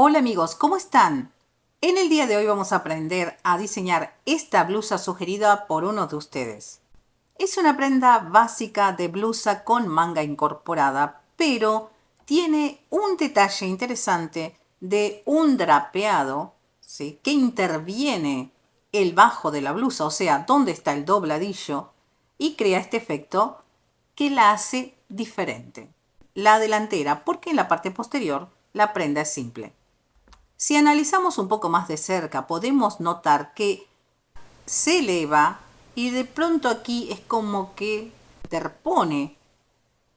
Hola amigos, ¿cómo están? En el día de hoy vamos a aprender a diseñar esta blusa sugerida por uno de ustedes. Es una prenda básica de blusa con manga incorporada, pero tiene un detalle interesante de un drapeado, ¿sí?, que interviene el bajo de la blusa, o sea, donde está el dobladillo, y crea este efecto que la hace diferente. La delantera, porque en la parte posterior la prenda es simple. Si analizamos un poco más de cerca, podemos notar que se eleva y de pronto aquí es como que interpone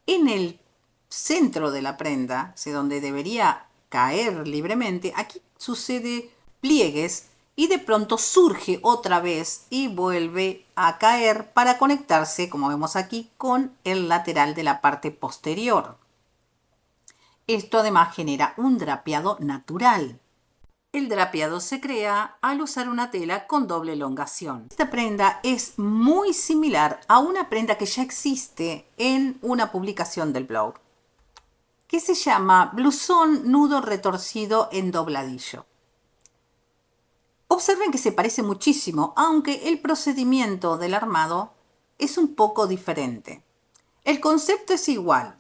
en el centro de la prenda, ¿sí?, donde debería caer libremente. Aquí sucede pliegues y de pronto surge otra vez y vuelve a caer para conectarse, como vemos aquí, con el lateral de la parte posterior. Esto además genera un drapeado natural. El drapeado se crea al usar una tela con doble elongación. Esta prenda es muy similar a una prenda que ya existe en una publicación del blog, que se llama blusón nudo retorcido en dobladillo. Observen que se parece muchísimo, aunque el procedimiento del armado es un poco diferente. El concepto es igual.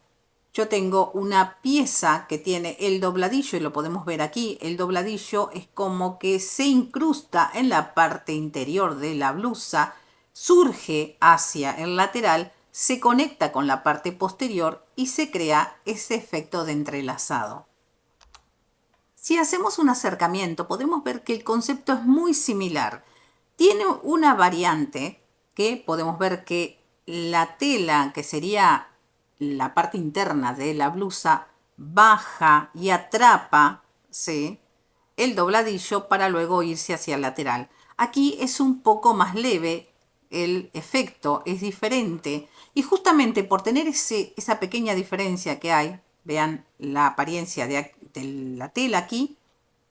Yo tengo una pieza que tiene el dobladillo y lo podemos ver aquí. El dobladillo es como que se incrusta en la parte interior de la blusa, surge hacia el lateral, se conecta con la parte posterior y se crea ese efecto de entrelazado. Si hacemos un acercamiento, podemos ver que el concepto es muy similar. Tiene una variante que podemos ver que la tela, que sería la parte interna de la blusa, baja y atrapa, ¿sí?, el dobladillo para luego irse hacia el lateral. Aquí es un poco más leve, el efecto es diferente y justamente por tener esa pequeña diferencia que hay, vean la apariencia de la tela aquí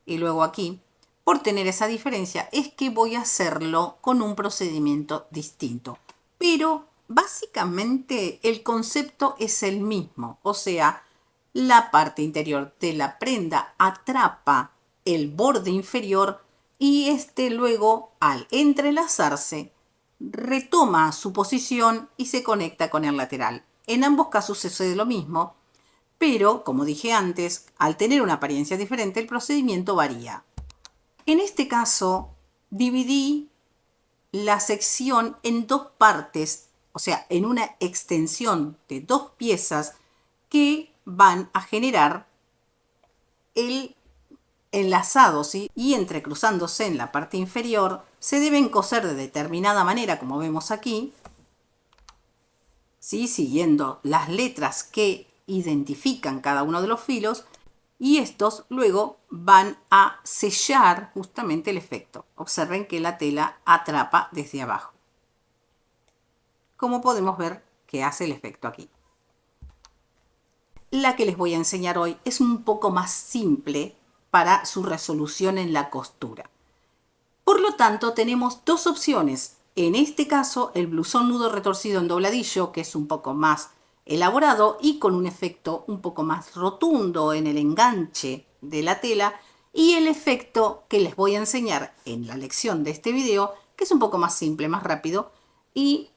y luego aquí, por tener esa diferencia es que voy a hacerlo con un procedimiento distinto. Pero básicamente el concepto es el mismo, o sea, la parte interior de la prenda atrapa el borde inferior y este luego, al entrelazarse, retoma su posición y se conecta con el lateral. En ambos casos sucede lo mismo, pero, como dije antes, al tener una apariencia diferente, el procedimiento varía. En este caso, dividí la sección en dos partes, o sea, en una extensión de dos piezas que van a generar el enlazado, ¿sí?, y entrecruzándose en la parte inferior, se deben coser de determinada manera, como vemos aquí, ¿sí?, siguiendo las letras que identifican cada uno de los filos, y estos luego van a sellar justamente el efecto. Observen que la tela atrapa desde abajo, como podemos ver que hace el efecto aquí. La que les voy a enseñar hoy es un poco más simple para su resolución en la costura. Por lo tanto, tenemos dos opciones. En este caso, el blusón nudo retorcido en dobladillo, que es un poco más elaborado y con un efecto un poco más rotundo en el enganche de la tela, y el efecto que les voy a enseñar en la lección de este video, que es un poco más simple, más rápido, y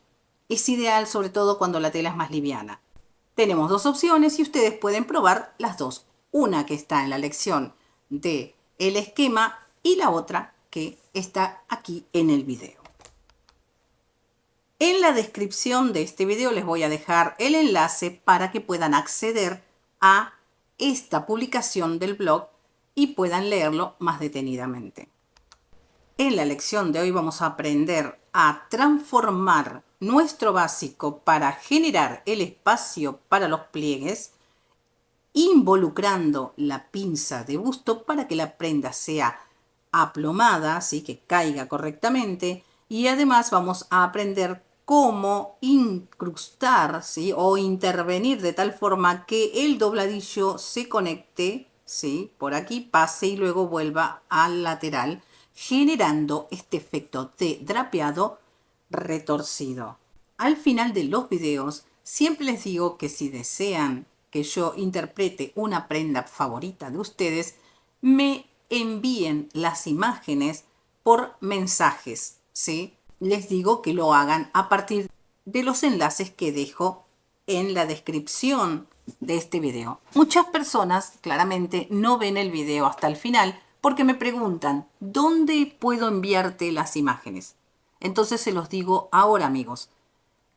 es ideal sobre todo cuando la tela es más liviana. Tenemos dos opciones y ustedes pueden probar las dos. Una que está en la lección de el esquema y la otra que está aquí en el video. En la descripción de este video les voy a dejar el enlace para que puedan acceder a esta publicación del blog y puedan leerlo más detenidamente. En la lección de hoy vamos a aprender a transformar nuestro básico para generar el espacio para los pliegues, involucrando la pinza de busto para que la prenda sea aplomada, ¿sí?, que caiga correctamente, y además vamos a aprender cómo incrustar, ¿sí?, o intervenir de tal forma que el dobladillo se conecte, ¿sí?, por aquí, pase y luego vuelva al lateral, generando este efecto de drapeado retorcido. Al final de los videos siempre les digo que si desean que yo interprete una prenda favorita de ustedes, me envíen las imágenes por mensajes, ¿sí? Les digo que lo hagan a partir de los enlaces que dejo en la descripción de este video. Muchas personas claramente no ven el video hasta el final porque me preguntan, ¿dónde puedo enviarte las imágenes? Entonces se los digo ahora, amigos.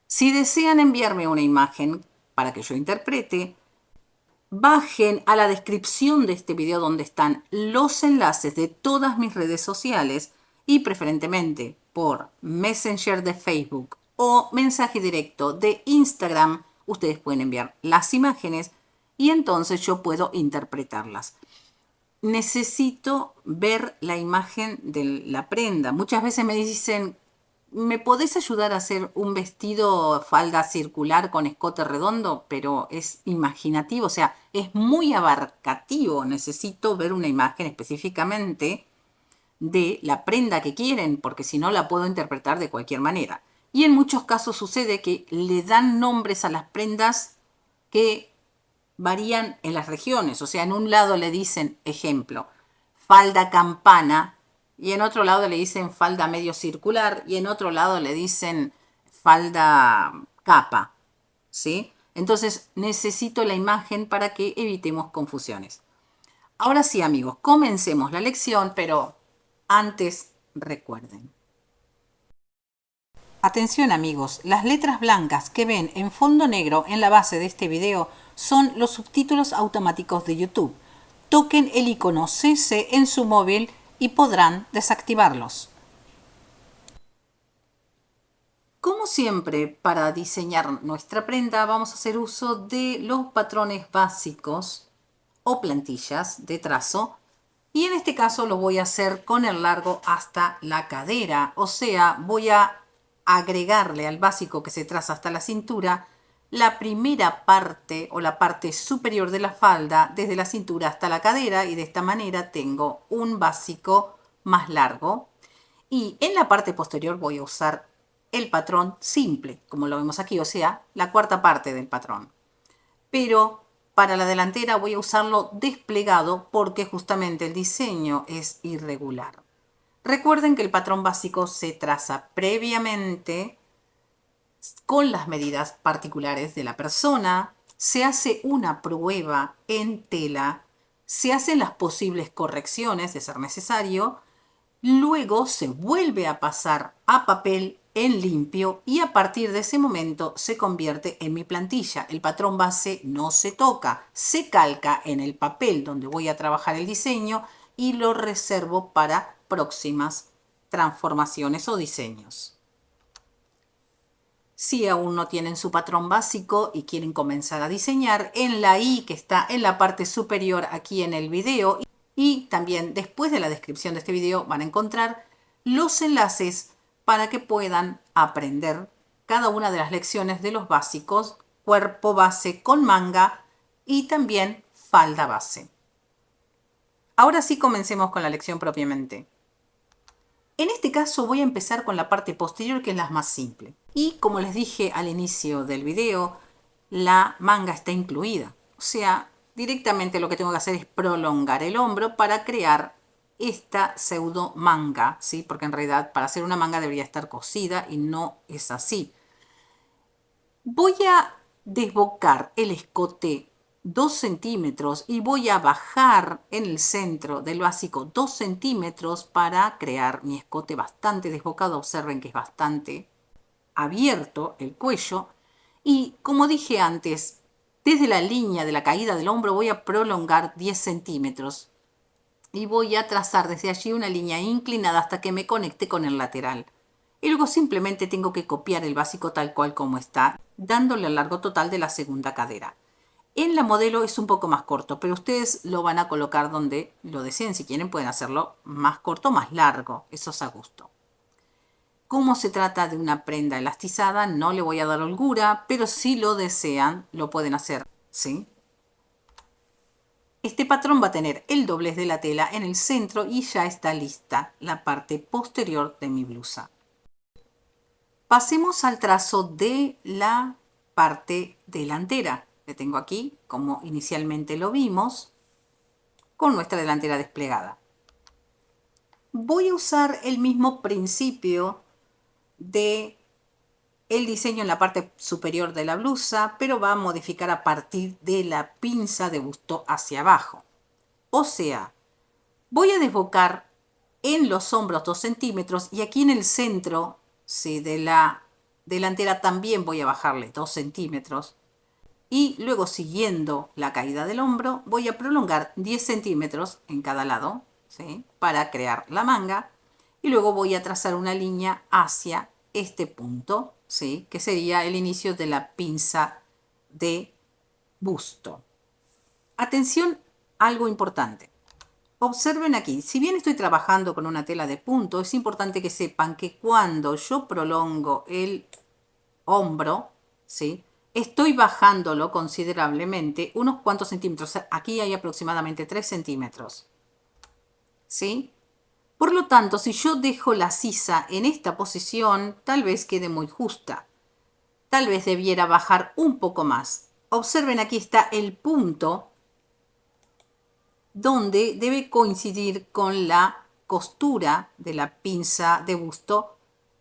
Si desean enviarme una imagen para que yo interprete, bajen a la descripción de este video donde están los enlaces de todas mis redes sociales y preferentemente por Messenger de Facebook o mensaje directo de Instagram. Ustedes pueden enviar las imágenes y entonces yo puedo interpretarlas. Necesito ver la imagen de la prenda. Muchas veces me dicen, ¿me podés ayudar a hacer un vestido falda circular con escote redondo? Pero es imaginativo, o sea, es muy abarcativo. Necesito ver una imagen específicamente de la prenda que quieren, porque si no la puedo interpretar de cualquier manera. Y en muchos casos sucede que le dan nombres a las prendas que varían en las regiones. O sea, en un lado le dicen, ejemplo, falda campana, y en otro lado le dicen falda medio circular, y en otro lado le dicen falda capa, ¿sí? Entonces necesito la imagen para que evitemos confusiones. Ahora sí, amigos, comencemos la lección, pero antes recuerden. Atención, amigos, las letras blancas que ven en fondo negro en la base de este video son los subtítulos automáticos de YouTube. Toquen el icono CC en su móvil y podrán desactivarlos. Como siempre, para diseñar nuestra prenda vamos a hacer uso de los patrones básicos o plantillas de trazo. Y en este caso lo voy a hacer con el largo hasta la cadera. O sea, voy a agregarle al básico que se traza hasta la cintura la primera parte o la parte superior de la falda desde la cintura hasta la cadera, y de esta manera tengo un básico más largo. Y en la parte posterior voy a usar el patrón simple, como lo vemos aquí, o sea, la cuarta parte del patrón. Pero para la delantera voy a usarlo desplegado porque justamente el diseño es irregular. Recuerden que el patrón básico se traza previamente con las medidas particulares de la persona, se hace una prueba en tela, se hacen las posibles correcciones de ser necesario, luego se vuelve a pasar a papel en limpio y a partir de ese momento se convierte en mi plantilla. El patrón base no se toca, se calca en el papel donde voy a trabajar el diseño y lo reservo para próximas transformaciones o diseños. Si aún no tienen su patrón básico y quieren comenzar a diseñar, en la I que está en la parte superior aquí en el video y también después de la descripción de este video van a encontrar los enlaces para que puedan aprender cada una de las lecciones de los básicos, cuerpo base con manga y también falda base. Ahora sí comencemos con la lección propiamente. En este caso voy a empezar con la parte posterior, que es la más simple. Y como les dije al inicio del video, la manga está incluida. O sea, directamente lo que tengo que hacer es prolongar el hombro para crear esta pseudo manga, ¿sí? Porque en realidad para hacer una manga debería estar cosida y no es así. Voy a desbocar el escote 2 centímetros y voy a bajar en el centro del básico 2 centímetros para crear mi escote bastante desbocado. Observen que es bastante abierto el cuello. Y como dije antes, desde la línea de la caída del hombro voy a prolongar 10 centímetros y voy a trazar desde allí una línea inclinada hasta que me conecte con el lateral. Y luego simplemente tengo que copiar el básico tal cual como está, dándole el largo total de la segunda cadera. En la modelo es un poco más corto, pero ustedes lo van a colocar donde lo deseen. Si quieren pueden hacerlo más corto o más largo, eso es a gusto. Como se trata de una prenda elastizada, no le voy a dar holgura, pero si lo desean, lo pueden hacer, ¿sí? Este patrón va a tener el doblez de la tela en el centro y ya está lista la parte posterior de mi blusa. Pasemos al trazo de la parte delantera que tengo aquí, como inicialmente lo vimos. con nuestra delantera desplegada. Voy a usar el mismo principio de el diseño en la parte superior de la blusa, pero va a modificar a partir de la pinza de busto hacia abajo. O sea, voy a desbocar en los hombros 2 centímetros y aquí en el centro, sí, de la delantera también voy a bajarle 2 centímetros. Y luego, siguiendo la caída del hombro, voy a prolongar 10 centímetros en cada lado, ¿sí?, para crear la manga. Y luego voy a trazar una línea hacia este punto, ¿sí?, que sería el inicio de la pinza de busto. Atención, algo importante. Observen aquí, si bien estoy trabajando con una tela de punto, es importante que sepan que cuando yo prolongo el hombro, ¿sí?, estoy bajándolo considerablemente, unos cuantos centímetros. Aquí hay aproximadamente 3 centímetros. ¿Sí? Por lo tanto, si yo dejo la sisa en esta posición, tal vez quede muy justa. Tal vez debiera bajar un poco más. Observen, aquí está el punto donde debe coincidir con la costura de la pinza de busto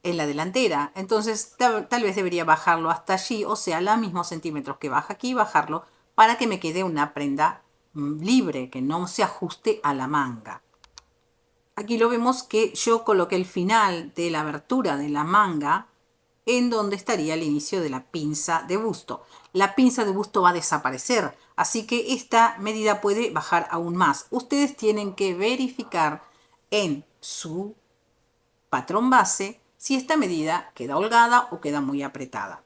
en la delantera. Entonces tal vez debería bajarlo hasta allí, o sea, los mismos centímetros que baja aquí, bajarlo para que me quede una prenda libre, que no se ajuste a la manga. Aquí lo vemos que yo coloqué el final de la abertura de la manga en donde estaría el inicio de la pinza de busto. La pinza de busto va a desaparecer, así que esta medida puede bajar aún más. Ustedes tienen que verificar en su patrón base si esta medida queda holgada o queda muy apretada.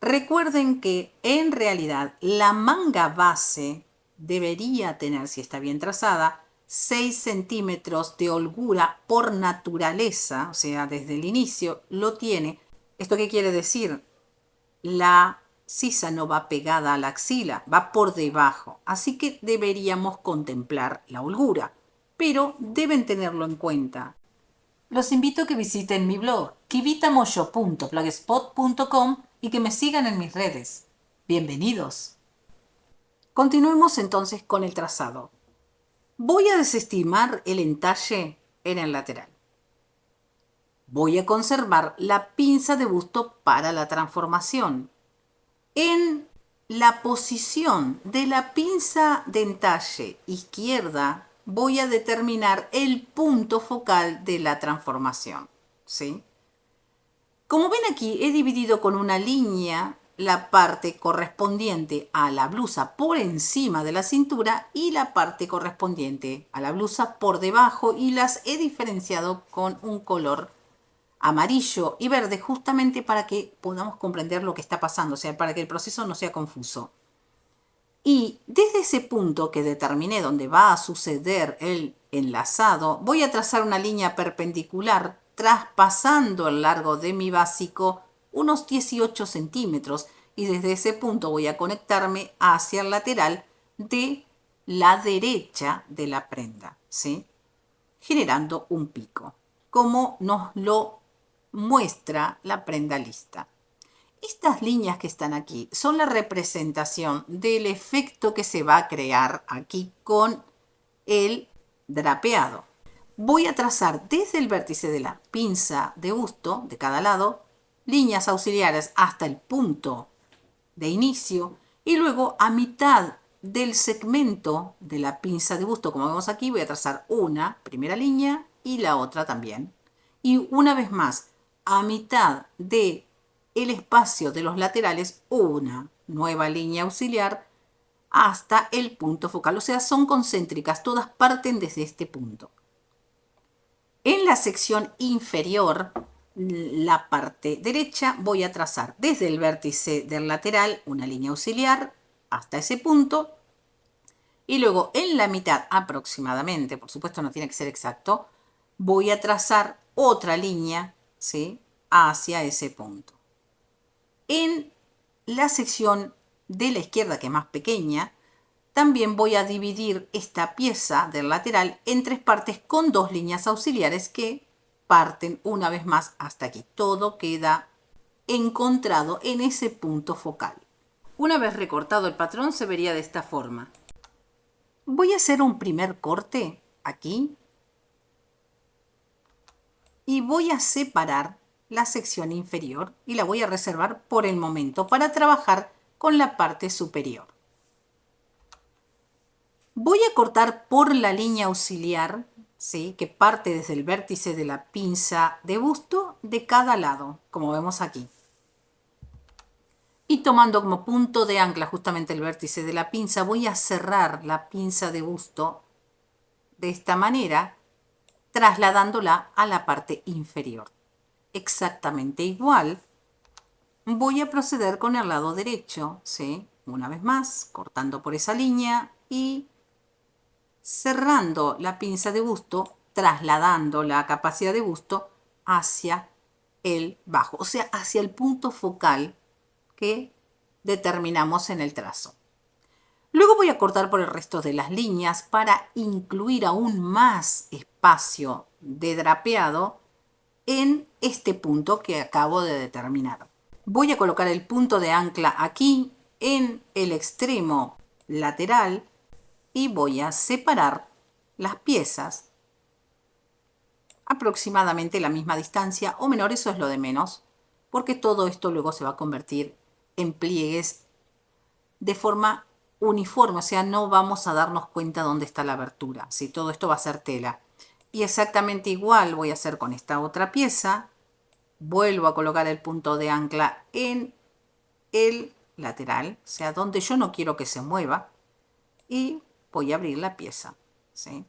Recuerden que en realidad la manga base debería tener, si está bien trazada, 6 centímetros de holgura por naturaleza, o sea, desde el inicio lo tiene. ¿Esto qué quiere decir? La sisa no va pegada a la axila, va por debajo, así que deberíamos contemplar la holgura, pero deben tenerlo en cuenta. Los invito a que visiten mi blog kivitamoyo.blogspot.com y que me sigan en mis redes. Bienvenidos. Continuemos entonces con el trazado. Voy a desestimar el entalle en el lateral. Voy a conservar la pinza de busto para la transformación. En la posición de la pinza de entalle izquierda voy a determinar el punto focal de la transformación, ¿sí? Como ven aquí, he dividido con una línea la parte correspondiente a la blusa por encima de la cintura y la parte correspondiente a la blusa por debajo, y las he diferenciado con un color amarillo y verde justamente para que podamos comprender lo que está pasando, o sea, para que el proceso no sea confuso. Y desde ese punto que determiné donde va a suceder el enlazado, voy a trazar una línea perpendicular traspasando el largo de mi básico unos 18 centímetros, y desde ese punto voy a conectarme hacia el lateral de la derecha de la prenda, ¿sí?, generando un pico, como nos lo muestra la prenda lista. Estas líneas que están aquí son la representación del efecto que se va a crear aquí con el drapeado. Voy a trazar desde el vértice de la pinza de busto de cada lado líneas auxiliares hasta el punto de inicio, y luego a mitad del segmento de la pinza de busto, como vemos aquí, voy a trazar una primera línea y la otra también. Y una vez más, a mitad de el espacio de los laterales, una nueva línea auxiliar hasta el punto focal. O sea, son concéntricas, todas parten desde este punto. En la sección inferior, la parte derecha, voy a trazar desde el vértice del lateral una línea auxiliar hasta ese punto, y luego en la mitad aproximadamente, por supuesto no tiene que ser exacto, voy a trazar otra línea, ¿sí?, hacia ese punto. En la sección de la izquierda, que es más pequeña, también voy a dividir esta pieza del lateral en 3 partes con 2 líneas auxiliares que parten una vez más hasta aquí. Todo queda encontrado en ese punto focal. Una vez recortado el patrón se vería de esta forma. Voy a hacer un primer corte aquí y voy a separar la sección inferior y la voy a reservar por el momento para trabajar con la parte superior. Voy a cortar por la línea auxiliar, ¿sí?, que parte desde el vértice de la pinza de busto de cada lado, como vemos aquí. Y tomando como punto de ancla justamente el vértice de la pinza, voy a cerrar la pinza de busto de esta manera, trasladándola a la parte inferior. Exactamente igual, voy a proceder con el lado derecho, ¿sí? Una vez más, cortando por esa línea y cerrando la pinza de busto, trasladando la capacidad de busto hacia el bajo, o sea, hacia el punto focal que determinamos en el trazo. Luego voy a cortar por el resto de las líneas para incluir aún más espacio de drapeado en este punto que acabo de determinar. Voy a colocar el punto de ancla aquí en el extremo lateral y voy a separar las piezas aproximadamente la misma distancia o menor, eso es lo de menos, porque todo esto luego se va a convertir en pliegues de forma uniforme, o sea, no vamos a darnos cuenta dónde está la abertura, si todo esto va a ser tela. Y exactamente igual voy a hacer con esta otra pieza, vuelvo a colocar el punto de ancla en el lateral, o sea, donde yo no quiero que se mueva, y voy a abrir la pieza, ¿sí?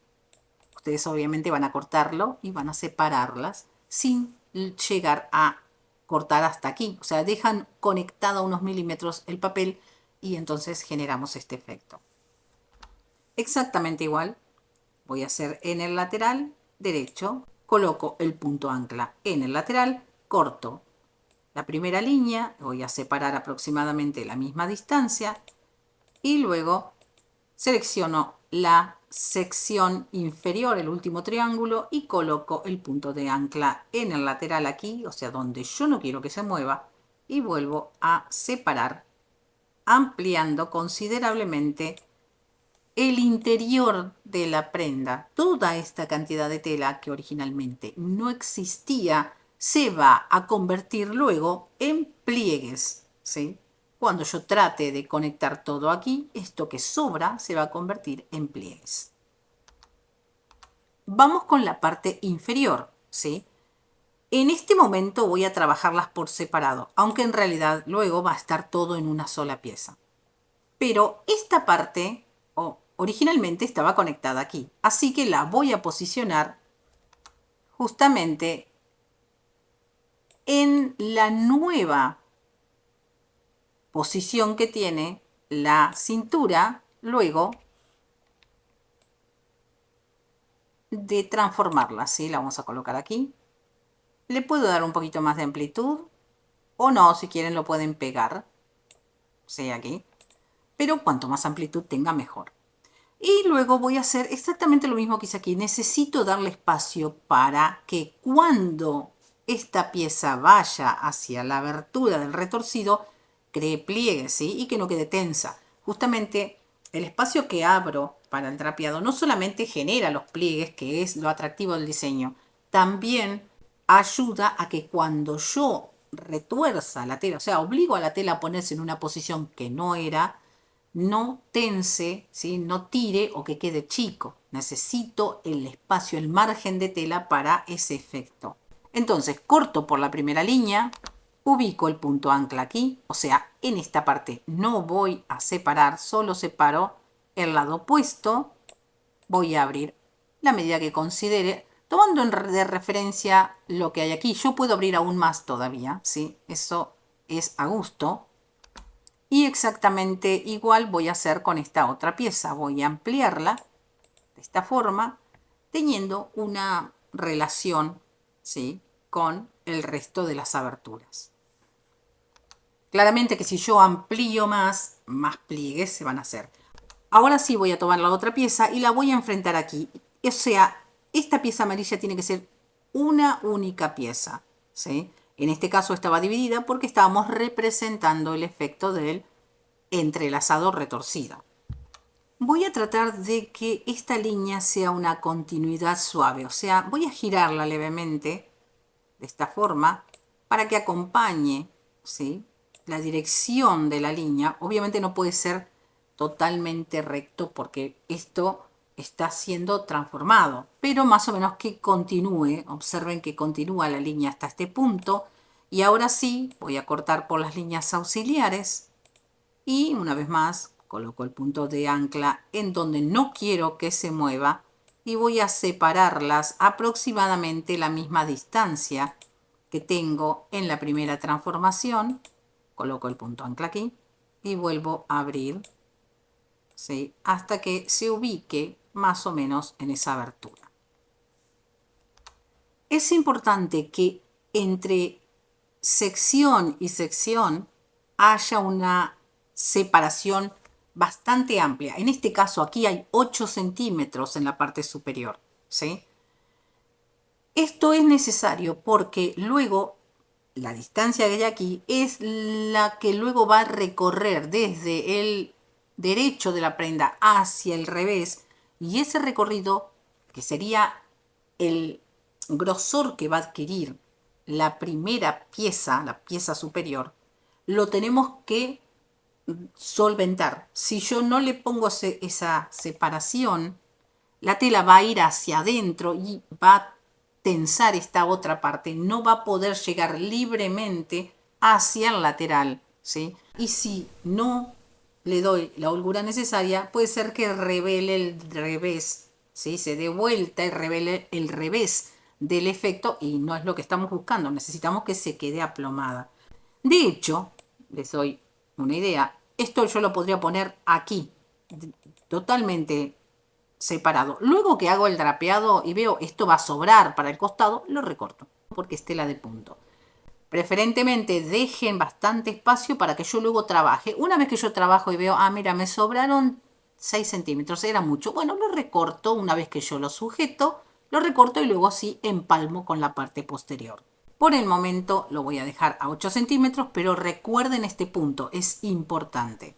Ustedes obviamente van a cortarlo y van a separarlas sin llegar a cortar hasta aquí. O sea, dejan conectado a unos milímetros el papel y entonces generamos este efecto. Exactamente igual, voy a hacer en el lateral derecho, coloco el punto ancla en el lateral, corto la primera línea, voy a separar aproximadamente la misma distancia y luego selecciono la sección inferior, el último triángulo, y coloco el punto de ancla en el lateral aquí, o sea, donde yo no quiero que se mueva, y vuelvo a separar, ampliando considerablemente el interior de la prenda. Toda esta cantidad de tela que originalmente no existía se va a convertir luego en pliegues, ¿sí? Cuando yo trate de conectar todo aquí, esto que sobra se va a convertir en pliegues. Vamos con la parte inferior, ¿sí? En este momento voy a trabajarlas por separado, aunque en realidad luego va a estar todo en una sola pieza. Pero esta parte originalmente estaba conectada aquí, así que la voy a posicionar justamente en la nueva posición que tiene la cintura luego de transformarla, ¿sí? La vamos a colocar aquí. Le puedo dar un poquito más de amplitud o no, si quieren lo pueden pegar, ¿sí? Aquí. Pero cuanto más amplitud tenga, mejor. Y luego voy a hacer exactamente lo mismo que hice aquí. Necesito darle espacio para que cuando esta pieza vaya hacia la abertura del retorcido, cree pliegue, ¿sí? Y que no quede tensa. Justamente el espacio que abro para el drapeado no solamente genera los pliegues, que es lo atractivo del diseño, también ayuda a que cuando yo retuerza la tela, o sea, obligo a la tela a ponerse en una posición que no era, no tense, ¿sí? No tire o que quede chico. Necesito el espacio, el margen de tela para ese efecto. Entonces corto por la primera línea, ubico el punto ancla aquí, o sea, en esta parte no voy a separar, solo separo el lado opuesto. Voy a abrir la medida que considere, tomando de referencia lo que hay aquí. Yo puedo abrir aún más todavía, ¿sí? Eso es a gusto. Y exactamente igual voy a hacer con esta otra pieza. Voy a ampliarla de esta forma, teniendo una relación, ¿sí?, con el resto de las aberturas. Claramente que si yo amplío más pliegues se van a hacer. Ahora sí voy a tomar la otra pieza y la voy a enfrentar aquí. O sea, esta pieza amarilla tiene que ser una única pieza, ¿sí? En este caso estaba dividida porque estábamos representando el efecto del entrelazado retorcido. Voy a tratar de que esta línea sea una continuidad suave, o sea, voy a girarla levemente de esta forma para que acompañe, ¿sí?, la dirección de la línea. Obviamente no puede ser totalmente recto porque esto está siendo transformado, pero más o menos que continúe. Observen que continúa la línea hasta este punto y ahora sí voy a cortar por las líneas auxiliares y una vez más coloco el punto de ancla en donde no quiero que se mueva y voy a separarlas aproximadamente la misma distancia que tengo en la primera transformación. Coloco el punto ancla aquí y vuelvo a abrir, ¿sí?, hasta que se ubique más o menos en esa abertura. Es importante que entre sección y sección haya una separación bastante amplia. En este caso aquí hay 8 centímetros en la parte superior, ¿sí? Esto es necesario porque luego la distancia que hay aquí es la que luego va a recorrer desde el derecho de la prenda hacia el revés, y ese recorrido, que sería el grosor que va a adquirir la primera pieza, la pieza superior, lo tenemos que solventar. Si yo no le pongo esa separación, la tela va a ir hacia adentro y va a tensar esta otra parte, no va a poder llegar libremente hacia el lateral, ¿sí? Y si no le doy la holgura necesaria, puede ser que revele el revés, ¿sí?, se dé vuelta y revele el revés del efecto, y no es lo que estamos buscando. Necesitamos que se quede aplomada. De hecho, les doy una idea, esto yo lo podría poner aquí, totalmente separado. Luego que hago el drapeado y veo esto va a sobrar para el costado, lo recorto porque es tela de punto. Preferentemente dejen bastante espacio para que yo luego trabaje. Una vez que yo trabajo y veo, ah, mira, me sobraron 6 centímetros, era mucho. Bueno, lo recorto una vez que yo lo sujeto, lo recorto y luego sí empalmo con la parte posterior. Por el momento lo voy a dejar a 8 centímetros, pero recuerden este punto, es importante.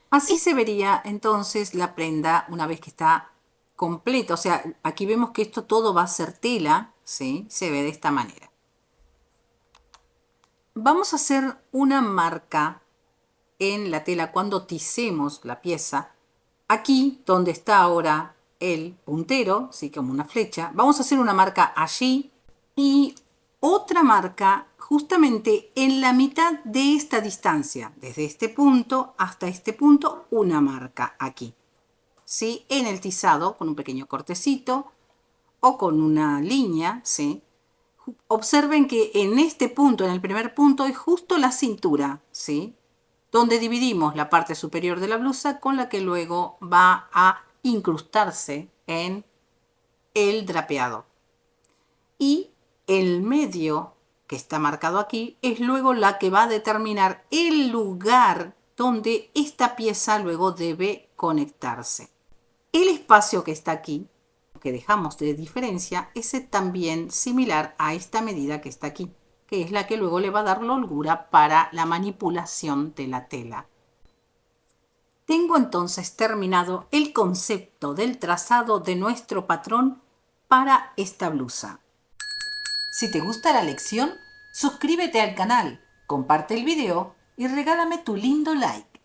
Así se vería entonces la prenda una vez que está completa. O sea, aquí vemos que esto todo va a ser tela, ¿sí? Se ve de esta manera. Vamos a hacer una marca en la tela cuando tisemos la pieza. Aquí donde está ahora el puntero, ¿sí?, como una flecha, vamos a hacer una marca allí y otra marca justamente en la mitad de esta distancia, desde este punto hasta este punto, una marca aquí, ¿sí?, en el tizado con un pequeño cortecito o con una línea, ¿sí? Observen que en este punto, en el primer punto, es justo la cintura, ¿sí?, donde dividimos la parte superior de la blusa con la que luego va a incrustarse en el drapeado. Y el medio que está marcado aquí es luego la que va a determinar el lugar donde esta pieza luego debe conectarse. El espacio que está aquí, que dejamos de diferencia, es también similar a esta medida que está aquí, que es la que luego le va a dar la holgura para la manipulación de la tela. Tengo entonces terminado el concepto del trazado de nuestro patrón para esta blusa. Si te gusta la lección, suscríbete al canal, comparte el video y regálame tu lindo like.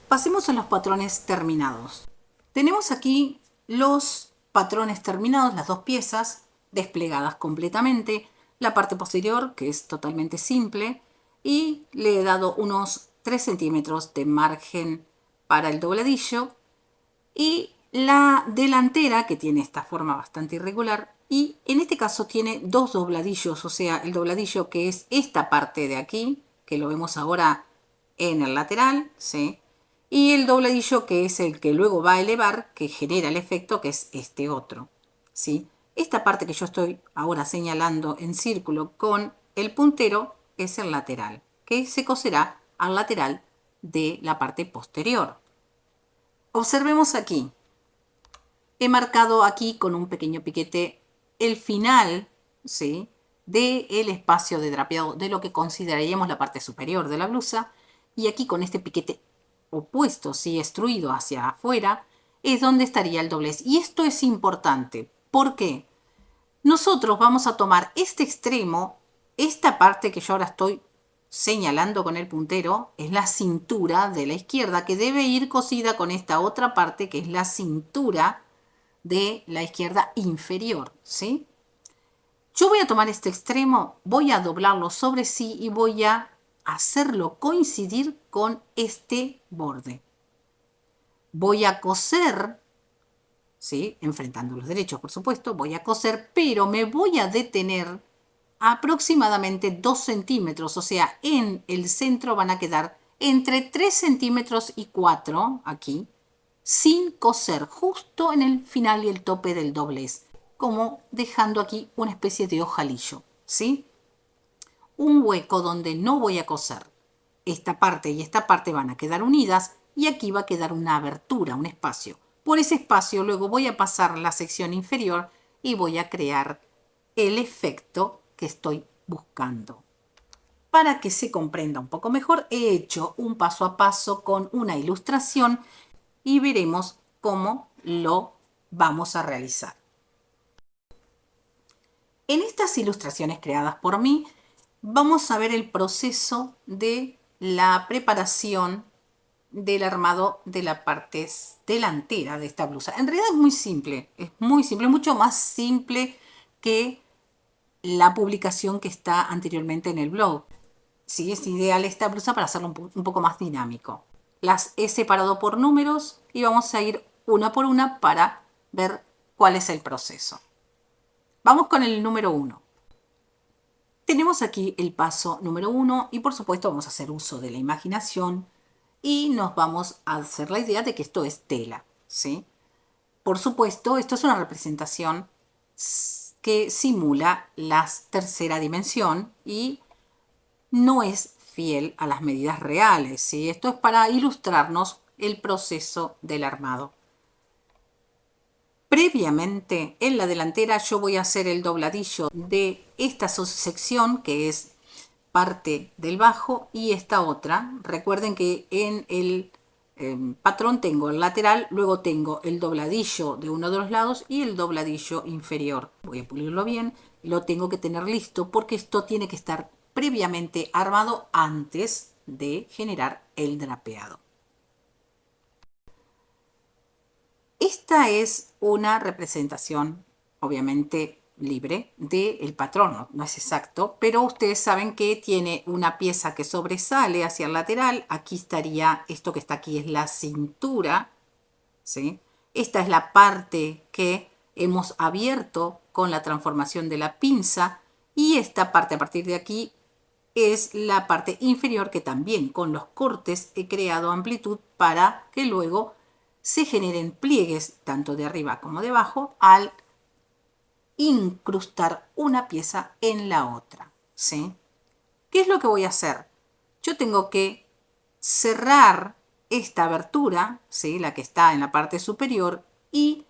Pasemos a los patrones terminados. Tenemos aquí los patrones terminados, las dos piezas desplegadas completamente, la parte posterior, que es totalmente simple, y le he dado unos 3 centímetros de margen para el dobladillo, y la delantera, que tiene esta forma bastante irregular, y en este caso tiene dos dobladillos, o sea, el dobladillo que es esta parte de aquí, que lo vemos ahora en el lateral, ¿sí?, y el dobladillo que es el que luego va a elevar, que genera el efecto, que es este otro, ¿sí? Esta parte que yo estoy ahora señalando en círculo con el puntero es el lateral, que se coserá al lateral de la parte posterior. Observemos aquí. He marcado aquí con un pequeño piquete el final, ¿sí?, del espacio de drapeado de lo que consideraríamos la parte superior de la blusa, y aquí con este piquete opuesto, ¿sí? Extruido hacia afuera, es donde estaría el doblez. Y esto es importante. ¿Por qué? Nosotros vamos a tomar este extremo, esta parte que yo ahora estoy señalando con el puntero, es la cintura de la izquierda, que debe ir cosida con esta otra parte, que es la cintura de la izquierda inferior, ¿sí? Yo voy a tomar este extremo, voy a doblarlo sobre sí y voy a hacerlo coincidir con este borde. Voy a coser, ¿sí? Enfrentando los derechos, por supuesto, voy a coser, pero me voy a detener aproximadamente 2 centímetros, o sea, en el centro van a quedar entre 3 centímetros y 4, aquí, sin coser, justo en el final y el tope del doblez, como dejando aquí una especie de ojalillo, ¿sí? Un hueco donde no voy a coser. Esta parte y esta parte van a quedar unidas y aquí va a quedar una abertura, un espacio. Por ese espacio luego voy a pasar la sección inferior y voy a crear el efecto que estoy buscando. Para que se comprenda un poco mejor, he hecho un paso a paso con una ilustración y veremos cómo lo vamos a realizar. En estas ilustraciones creadas por mí, vamos a ver el proceso de la preparación del armado de la parte delantera de esta blusa. En realidad es muy simple, mucho más simple que la publicación que está anteriormente en el blog. Sí, es ideal esta blusa para hacerlo un poco más dinámico. Las he separado por números y vamos a ir una por una para ver cuál es el proceso. Vamos con el número 1. Tenemos aquí el paso número 1 y por supuesto vamos a hacer uso de la imaginación y nos vamos a hacer la idea de que esto es tela, ¿sí? Por supuesto, esto es una representación que simula la tercera dimensión y no es fiel a las medidas reales, ¿sí? Esto es para ilustrarnos el proceso del armado. Previamente, en la delantera yo voy a hacer el dobladillo de esta sección que es parte del bajo y esta otra. Recuerden que en el patrón tengo el lateral, luego tengo el dobladillo de uno de los lados y el dobladillo inferior. Voy a pulirlo bien, lo tengo que tener listo porque esto tiene que estar previamente armado antes de generar el drapeado. Esta es una representación, obviamente libre, del patrón, no es exacto, pero ustedes saben que tiene una pieza que sobresale hacia el lateral. Aquí estaría, esto que está aquí es la cintura, ¿sí? Esta es la parte que hemos abierto con la transformación de la pinza y esta parte a partir de aquí es la parte inferior que también con los cortes he creado amplitud para que luego se generen pliegues tanto de arriba como de abajo al incrustar una pieza en la otra, ¿sí? ¿Qué es lo que voy a hacer? Yo tengo que cerrar esta abertura, ¿sí? La que está en la parte superior y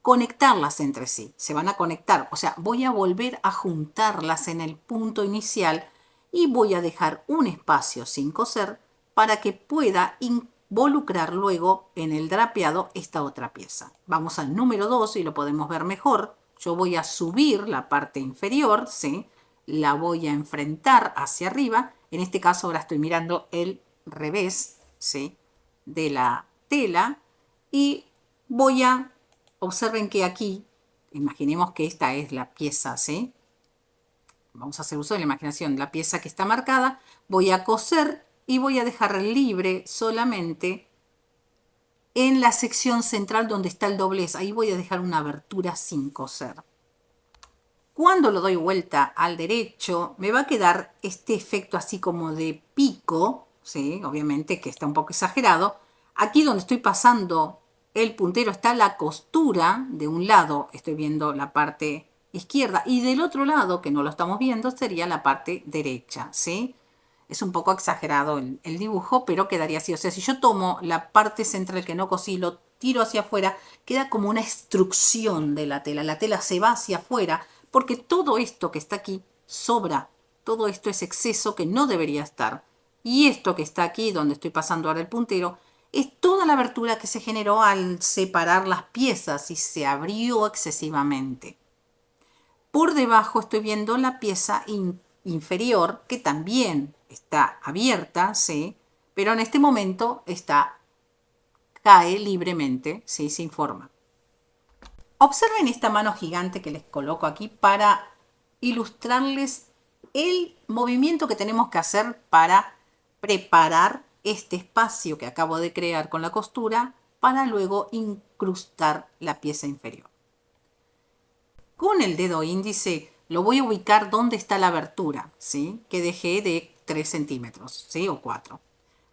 conectarlas entre sí. Se van a conectar, o sea, voy a volver a juntarlas en el punto inicial y voy a dejar un espacio sin coser para que pueda involucrar luego en el drapeado esta otra pieza. Vamos al número 2 y lo podemos ver mejor. Yo voy a subir la parte inferior, ¿sí? La voy a enfrentar hacia arriba. En este caso ahora estoy mirando el revés, ¿sí? De la tela y voy a, observen que aquí, imaginemos que esta es la pieza, ¿sí? Vamos a hacer uso de la imaginación, la pieza que está marcada, voy a coser y voy a dejar libre solamente en la sección central donde está el doblez. Ahí voy a dejar una abertura sin coser. Cuando lo doy vuelta al derecho, me va a quedar este efecto así como de pico, ¿sí? Obviamente que está un poco exagerado. Aquí donde estoy pasando el puntero está la costura. De un lado estoy viendo la parte izquierda y del otro lado, que no lo estamos viendo, sería la parte derecha, ¿sí? Es un poco exagerado el dibujo, pero quedaría así. O sea, si yo tomo la parte central que no cosí, lo tiro hacia afuera, queda como una extrusión de la tela. La tela se va hacia afuera porque todo esto que está aquí sobra. Todo esto es exceso que no debería estar. Y esto que está aquí, donde estoy pasando ahora el puntero, toda la abertura que se generó al separar las piezas y se abrió excesivamente. Por debajo estoy viendo la pieza inferior que también está abierta, ¿sí? Pero en este momento cae libremente, ¿sí? Sin forma. Observen esta mano gigante que les coloco aquí para ilustrarles el movimiento que tenemos que hacer para preparar este espacio que acabo de crear con la costura para luego incrustar la pieza inferior. Con el dedo índice lo voy a ubicar donde está la abertura, ¿sí? Que dejé de 3 centímetros, ¿sí? O 4.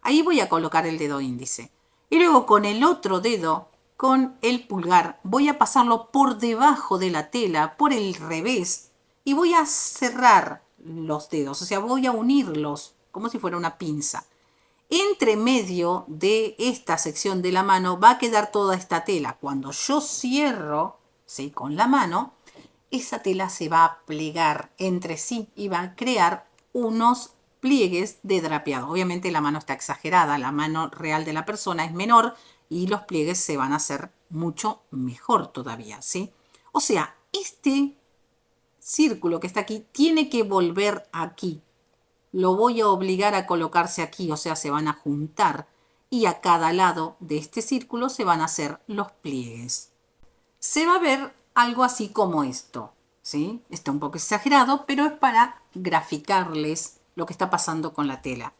Ahí voy a colocar el dedo índice. Y luego con el otro dedo, con el pulgar, voy a pasarlo por debajo de la tela, por el revés, y voy a cerrar los dedos, o sea, voy a unirlos como si fuera una pinza. Entre medio de esta sección de la mano va a quedar toda esta tela. Cuando yo cierro, ¿sí? Con la mano, esa tela se va a plegar entre sí y va a crear unos pliegues de drapeado. Obviamente la mano está exagerada, la mano real de la persona es menor y los pliegues se van a hacer mucho mejor todavía, ¿sí? O sea, este círculo que está aquí tiene que volver aquí. Lo voy a obligar a colocarse aquí, o sea, se van a juntar y a cada lado de este círculo se van a hacer los pliegues. Se va a ver algo así como esto, ¿sí? Está un poco exagerado, pero es para graficarles lo que está pasando con la tela.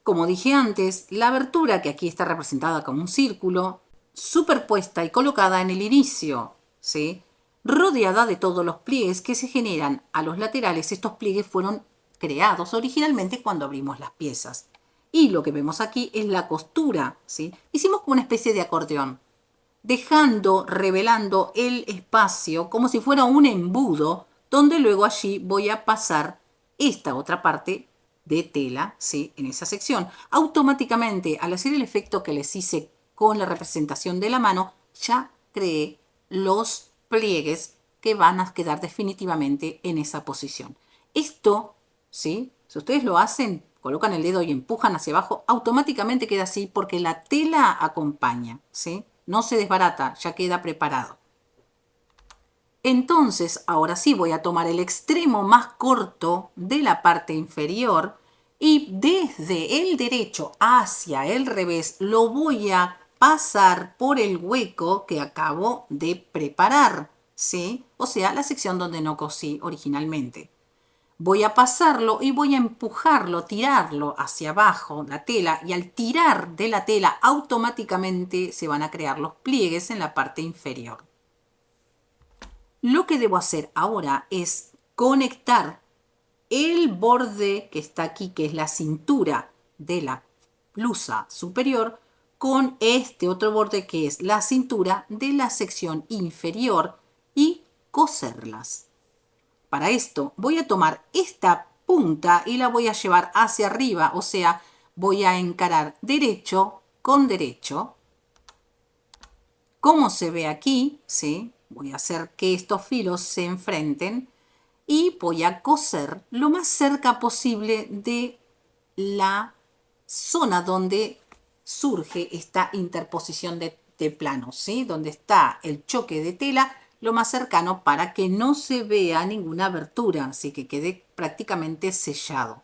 Como dije antes, la abertura, que aquí está representada como un círculo, superpuesta y colocada en el inicio, ¿sí? Rodeada de todos los pliegues que se generan a los laterales. Estos pliegues fueron creados originalmente cuando abrimos las piezas. Y lo que vemos aquí es la costura, ¿sí? Hicimos como una especie de acordeón, revelando el espacio como si fuera un embudo, donde luego allí voy a pasar esta otra parte de tela, ¿sí? En esa sección. Automáticamente, al hacer el efecto que les hice con la representación de la mano, ya creé los pliegues que van a quedar definitivamente en esa posición. Esto, ¿sí? Si ustedes lo hacen, colocan el dedo y empujan hacia abajo, automáticamente queda así porque la tela acompaña, ¿sí? No se desbarata, ya queda preparado. Entonces, ahora sí voy a tomar el extremo más corto de la parte inferior y desde el derecho hacia el revés lo voy a pasar por el hueco que acabo de preparar, ¿sí? O sea, la sección donde no cosí originalmente. Voy a pasarlo y voy a empujarlo, tirarlo hacia abajo la tela, y al tirar de la tela automáticamente se van a crear los pliegues en la parte inferior. Lo que debo hacer ahora es conectar el borde que está aquí, que es la cintura de la blusa superior, con este otro borde que es la cintura de la sección inferior y coserlas. Para esto voy a tomar esta punta y la voy a llevar hacia arriba, o sea, voy a encarar derecho con derecho. Como se ve aquí, ¿sí? Voy a hacer que estos filos se enfrenten y voy a coser lo más cerca posible de la zona donde surge esta interposición de planos, ¿sí? Donde está el choque de tela, lo más cercano para que no se vea ninguna abertura, así que quede prácticamente sellado.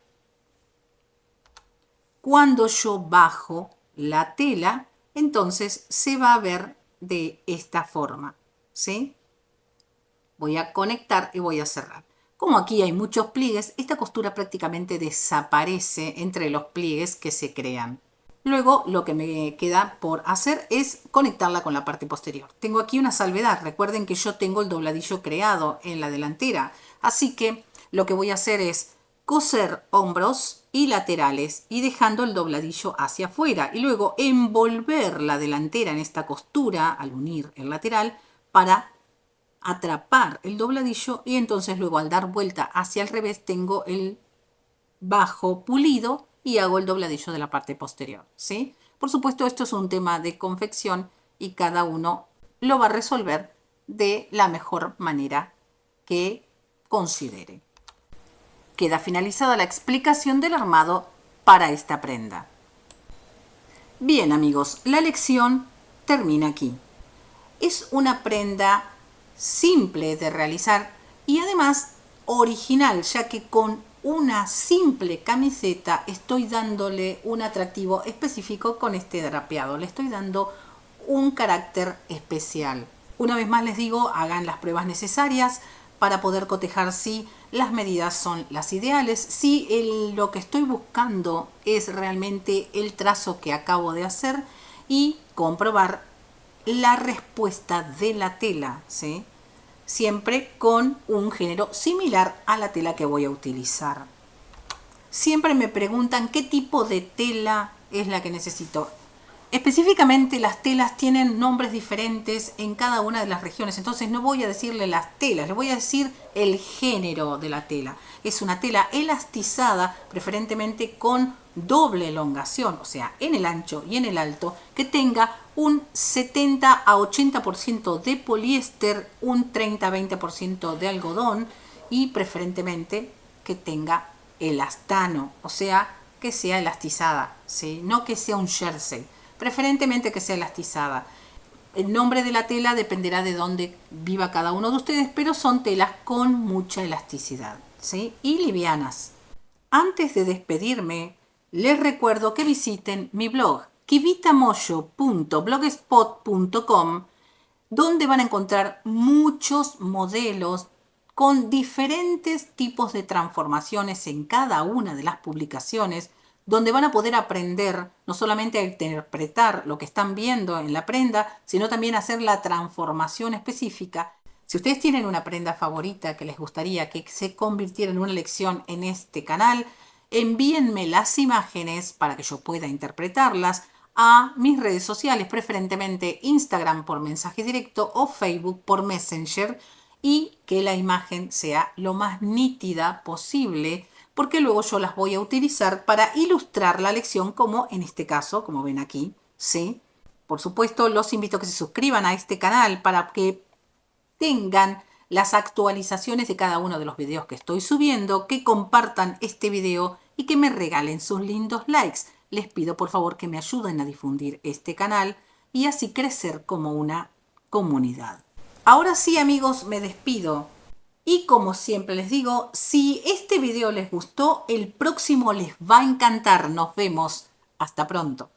Cuando yo bajo la tela, entonces se va a ver de esta forma, ¿sí? Voy a conectar y voy a cerrar. Como aquí hay muchos pliegues, esta costura prácticamente desaparece entre los pliegues que se crean. Luego lo que me queda por hacer es conectarla con la parte posterior. Tengo aquí una salvedad. Recuerden que yo tengo el dobladillo creado en la delantera. Así que lo que voy a hacer es coser hombros y laterales y dejando el dobladillo hacia afuera. Y luego envolver la delantera en esta costura al unir el lateral para atrapar el dobladillo, y entonces luego al dar vuelta hacia el revés tengo el bajo pulido y hago el dobladillo de la parte posterior, ¿sí? Por supuesto, esto es un tema de confección y cada uno lo va a resolver de la mejor manera que considere. Queda finalizada la explicación del armado para esta prenda. Bien amigos, la lección termina aquí. Es una prenda simple de realizar y además original, ya que con una simple camiseta estoy dándole un atractivo específico con este drapeado. Le estoy dando un carácter especial. Una vez más les digo, hagan las pruebas necesarias para poder cotejar si las medidas son las ideales, si lo que estoy buscando es realmente el trazo que acabo de hacer y comprobar la respuesta de la tela, ¿sí? Siempre con un género similar a la tela que voy a utilizar. Siempre me preguntan qué tipo de tela es la que necesito. Específicamente las telas tienen nombres diferentes en cada una de las regiones, entonces no voy a decirle las telas, le voy a decir el género de la tela. Es una tela elastizada, preferentemente con doble elongación, o sea, en el ancho y en el alto, que tenga un 70 a 80% de poliéster, un 30 a 20% de algodón y preferentemente que tenga elastano, o sea, que sea elastizada, ¿sí? No que sea un jersey, preferentemente que sea elastizada. El nombre de la tela dependerá de dónde viva cada uno de ustedes, pero son telas con mucha elasticidad, ¿sí? Y livianas. Antes de despedirme, les recuerdo que visiten mi blog kivitamoyo.blogspot.com, donde van a encontrar muchos modelos con diferentes tipos de transformaciones en cada una de las publicaciones, donde van a poder aprender no solamente a interpretar lo que están viendo en la prenda, sino también a hacer la transformación específica. Si ustedes tienen una prenda favorita que les gustaría que se convirtiera en una lección en este canal, envíenme las imágenes para que yo pueda interpretarlas a mis redes sociales, preferentemente Instagram por mensaje directo o Facebook por Messenger, y que la imagen sea lo más nítida posible, porque luego yo las voy a utilizar para ilustrar la lección, como en este caso, como ven aquí, ¿sí? Por supuesto, los invito a que se suscriban a este canal para que tengan las actualizaciones de cada uno de los videos que estoy subiendo, que compartan este video y que me regalen sus lindos likes. Les pido por favor que me ayuden a difundir este canal y así crecer como una comunidad. Ahora sí amigos, me despido. Y como siempre les digo, si este video les gustó, el próximo les va a encantar. Nos vemos. Hasta pronto.